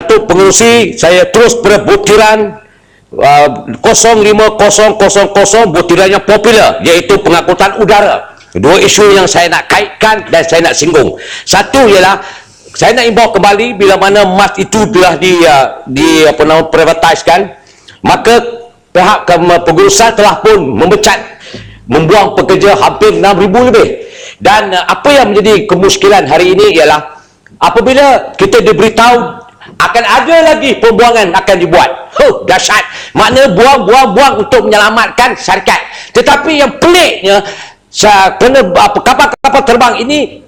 Datuk Pengerusi, saya terus berbutiran 05000 butirannya popular, iaitu pengangkutan udara. Dua isu yang saya nak kaitkan dan saya nak singgung. Satu ialah saya nak imbau kembali bila mana emas itu telah privatisekan, maka pihak pengurusan telah pun membuang pekerja hampir 6,000 lebih. Dan apa yang menjadi kemuskilan hari ini ialah apabila kita diberitahu akan ada lagi pembuangan akan dibuat. Dahsyat. Maknanya buang untuk menyelamatkan syarikat. Tetapi yang peliknya, kapal-kapal terbang ini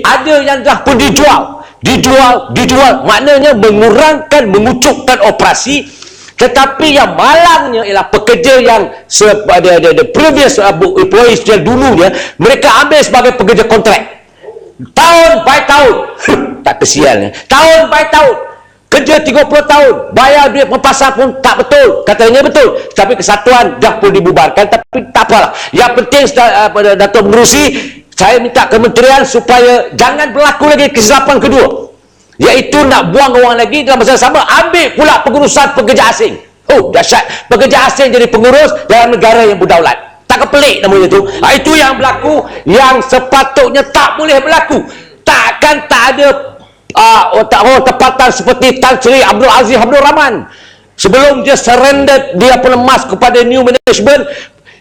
ada yang dah pun dijual, maknanya mengucukkan operasi. Tetapi yang malangnya ialah pekerja yang the previous employees yang dulunya mereka ambil sebagai pekerja kontrak tahun by tahun. Tak kesian, tahun by tahun, kerja 30 tahun, bayar duit pempasar pun tak betul, katanya betul, tapi kesatuan dah pun dibubarkan. Tapi tak apalah, yang penting Datuk Pengerusi, saya minta kementerian supaya jangan berlaku lagi kesilapan kedua, iaitu nak buang orang lagi dalam masa sama, ambil pula pengurusan pekerja asing. Dahsyat, pekerja asing jadi pengurus dalam negara yang berdaulat. Tak kepelik namanya tu. Itu yang berlaku, yang sepatutnya tak boleh berlaku. Takkan tak ada tempatan seperti Tan Sri Abdul Aziz Abdul Rahman. Sebelum dia surrender dia emas kepada new management,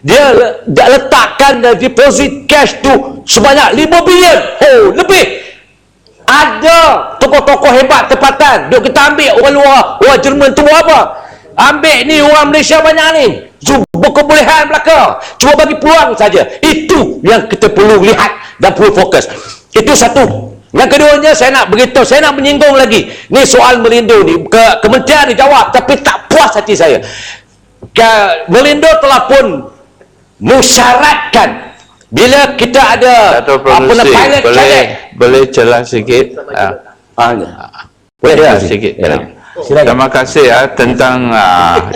dia letakkan deposit cash tu sebanyak 5 bilion. Lebih. Ada tokoh-tokoh hebat tempatan. Duk kita ambil orang luar, orang Jerman tu apa? Ambil ni orang Malaysia banyak ni. Berkebolehan belaka. Cuba bagi peluang saja. Itu yang kita perlu lihat dan perlu fokus. Itu satu. Yang keduanya saya nak beritahu, saya nak menyinggung lagi. Ni soal Melindo ni. Kementerian dijawab tapi tak puas hati saya. Melindo telah pun mensyaratkan bila kita ada pilot boleh celah sikit. Boleh sikit. Terima kasih tentang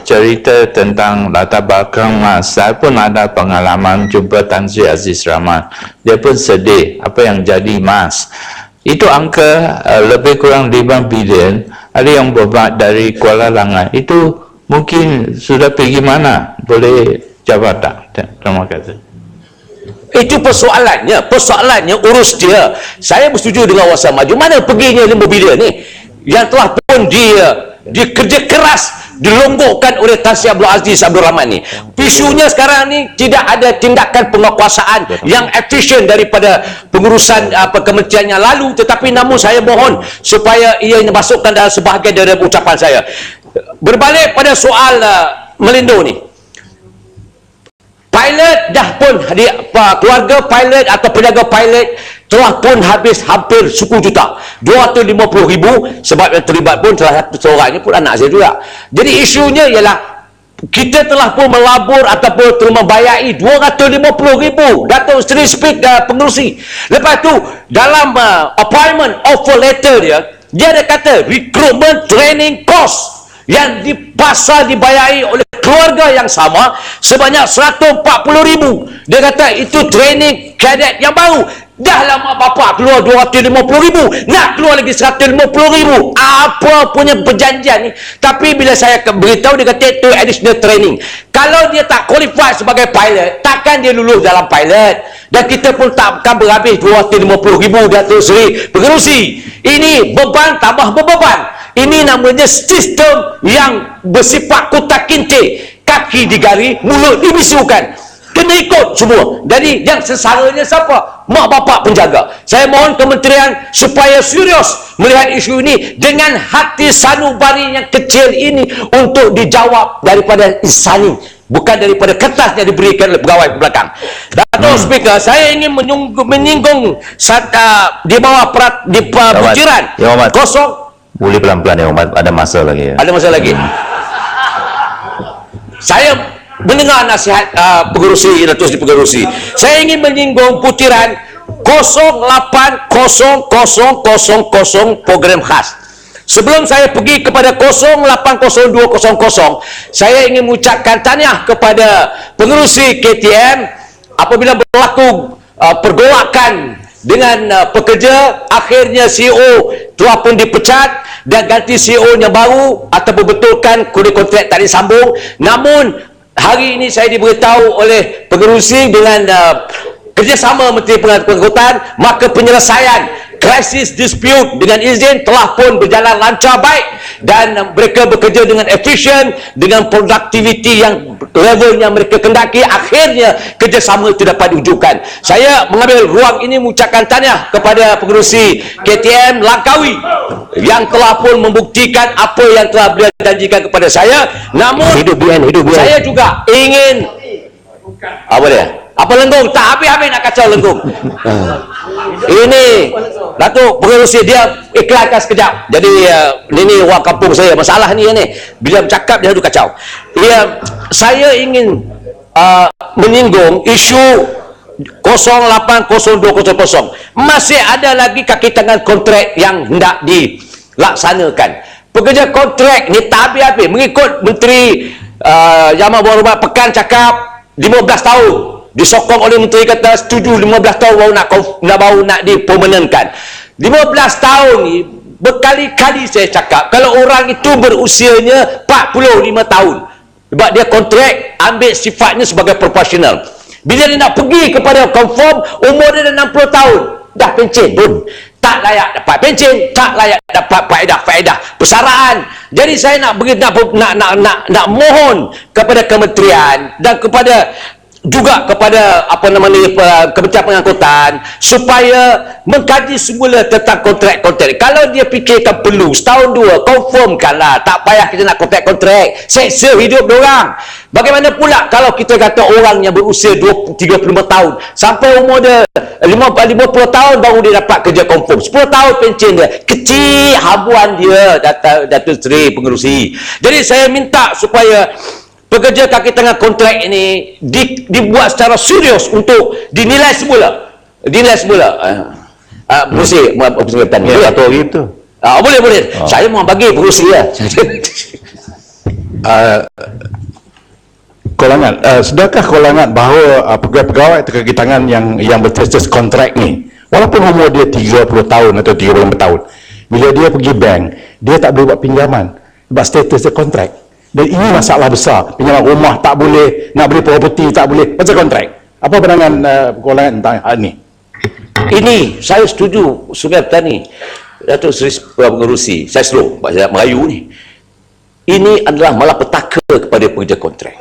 cerita tentang latar belakang Mas. Saya pun ada pengalaman jumpa Tan Sri Aziz Rahman. Dia pun sedih apa yang jadi Mas. Itu angka lebih kurang 5 bilion. Ada yang berbuat dari Kuala Langai. Itu mungkin sudah pergi mana? Boleh jawab tak? Terima kasih. Itu persoalannya urus dia. Saya bersetuju dengan Wasan Maju. Mana perginya 5 bilion ni yang telah pun dikerja keras, dilonggokkan oleh Tan Sri Abdul Aziz Abdul Rahman ni. Isunya sekarang ni tidak ada tindakan penguasaan yang efisien daripada pengurusan kementeriannya lalu. Tetapi namun saya mohon supaya ia masukkan dalam sebahagian dari ucapan saya. Berbalik pada soal Melindo ni, pilot dah pun keluarga pilot atau peniaga pilot telah pun habis hampir 10 juta, 250,000, sebab yang terlibat pun salah satu seorangnya pun anak saya juga. Jadi isunya ialah kita telah pun melabur ataupun telah membayari 250,000. Datuk Seri speak pengerusi. Lepas tu dalam appointment offer letter dia ada kata recruitment training cost yang dibayari oleh keluarga yang sama sebanyak 140,000. Dia kata itu training kadet yang baru. Dah lama bapa keluar 250,000, nak keluar lagi 150,000. Apa punya perjanjian ni? Tapi bila saya beritahu, dia kata itu additional training. Kalau dia tak qualify sebagai pilot, takkan dia lulus dalam pilot. Dan kita pun takkan berhabis 250,000 Datuk Seri Pengerusi. Ini beban tambah beban. Ini namanya sistem yang bersifat kotak kintik. Kaki digari, mulut dibisukan. Kena ikut semua. Jadi yang sesaranya siapa? Mak bapak penjaga. Saya mohon kementerian supaya serius melihat isu ini dengan hati sanubari yang kecil ini untuk dijawab daripada insani, bukan daripada kertas yang diberikan oleh pegawai belakang. Datuk Speaker, saya ingin menyinggung di bawah bujiran kosong. Boleh pelan-pelan ya Umat, ada masa lagi ya. Ada masa lagi. Saya mendengar nasihat pengerusi, Datuk Seri Pengerusi. Saya ingin menyinggung butiran 080000 program khas. Sebelum saya pergi kepada 080200, saya ingin mengucapkan tahniah kepada pengerusi KTM apabila berlaku pergolakan dengan pekerja. Akhirnya CEO telah pun dipecat dan ganti CEO-nya baru atau membetulkan kontrak tak disambung. Namun hari ini saya diberitahu oleh pengerusi dengan kerjasama Menteri Pengangkutan, maka penyelesaian crisis dispute dengan izin telah pun berjalan lancar baik dan mereka bekerja dengan efisien, dengan produktiviti yang levelnya mereka kendaki. Akhirnya kerjasama itu dapat diwujudkan. Saya mengambil ruang ini mengucapkan tahniah kepada pengerusi KTM Langkawi yang telah pun membuktikan apa yang telah beliau janjikan kepada saya. Namun Hidup BN. saya juga ingin apa dia? Apa lenggung? Tak habis-habis nak kacau lenggung. Ini Datuk pengerusi dia ikhlaskan sekejap. Jadi ini orang kampung saya. Masalah ni bila bercakap dia ada kacau. Saya ingin menyinggung isu 080200. Masih ada lagi kaki tangan kontrak yang hendak dilaksanakan. Pekerja kontrak ni tak habis-habis. Mengikut Menteri Yang Berhormat Pekan cakap 15 tahun. Disokong oleh Menteri kata setuju 15 tahun baru nak dipermanenkan. 15 tahun ni berkali-kali saya cakap kalau orang itu berusianya 45 tahun. Sebab dia kontrak ambil sifatnya sebagai proporsional. Bila dia nak pergi kepada confirm, umur dia dah 60 tahun. Dah pencen pun tak layak dapat pencen, tak layak dapat faedah persaraan. Jadi saya nak mohon kepada kementerian dan juga kepada Kementerian Pengangkutan supaya mengkaji semula tentang kontrak-kontrak. Kalau dia fikirkan perlu setahun dua, confirmkanlah, tak payah kita nak kontrak-kontrak, seksa hidup diorang. Bagaimana pula kalau kita kata orang yang berusia 35 tahun sampai umur dia 50 tahun baru dia dapat kerja confirm, 10 tahun pencen dia, kecil habuan dia, Datuk Seri Pengerusi. Jadi saya minta supaya pekerja kaki tangan kontrak ini dibuat secara serius untuk dinilai semula. Pengerusi Persekretan ni. Ya, atau gitu. Boleh. Saya mau bagi pengerusi ya. Kolangan, sudahkah kolangan bahawa pegawai-pegawai kaki tangan yang berstatus kontrak ni, walaupun umur dia 30 tahun atau 35 tahun, bila dia pergi bank, dia tak boleh buat pinjaman sebab status dia kontrak. Dan ini masalah besar. Pinjaman rumah tak boleh, nak beli property tak boleh, pasal kontrak. Apa pandangan kolangan tentang hal ini? Ini saya setuju Sungai Petani, Datuk Seri Pengerusi. Saya slow, saya Melayu ni. Ini adalah malapetaka kepada pekerja kontrak.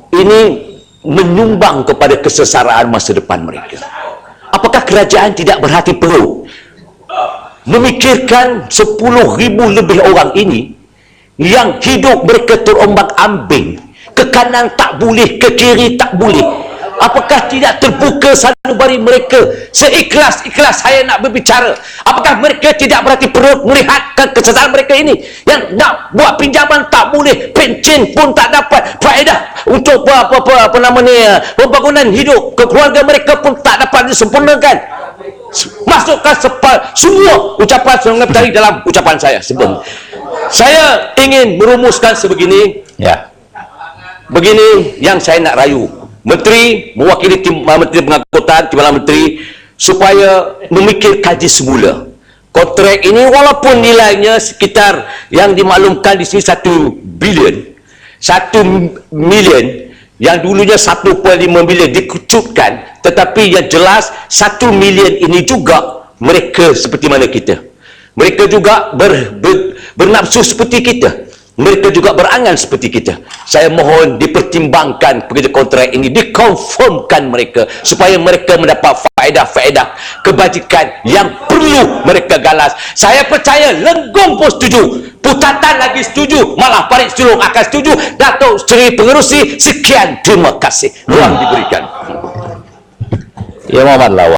Ini menyumbang kepada kesesaraan masa depan mereka. Apakah kerajaan tidak berhati perlu memikirkan 10,000 lebih orang ini yang hidup mereka terombang-ambing, ke kanan tak boleh, ke kiri tak boleh? Apakah tidak terbuka sanubari mereka seikhlas-ikhlas saya nak berbicara? Apakah mereka tidak berhati perlu melihatkan kesesatan mereka ini yang nak buat pinjaman tak boleh, pencen pun tak dapat, faedah untuk pembangunan hidup keluarga mereka pun tak dapat disempurnakan? Masukkan semua ucapan Sungai Petani dalam ucapan saya sebenarnya. Saya ingin merumuskan sebegini. Ya. Begini yang saya nak rayu Menteri, mewakili tim Menteri Pengangkutan, Timbalan Menteri, supaya memikir kaji semula. Kontrak ini walaupun nilainya sekitar yang dimaklumkan di sini 1 bilion, 1 million, yang dulunya 1.5 bilion dikucutkan, tetapi yang jelas 1 million ini juga mereka seperti mana kita. Mereka juga bernafsu seperti kita. Mereka juga berangan seperti kita. Saya mohon dipertimbangkan pekerja kontrak ini, dikonfirmkan mereka supaya mereka mendapat faedah-faedah kebajikan yang perlu mereka galas. Saya percaya Lenggong pun setuju, Putatan lagi setuju, malah Parit Sulong akan setuju. Datuk Seri Pengerusi, sekian, terima kasih ruang diberikan. Ya, Muhammad Lawan.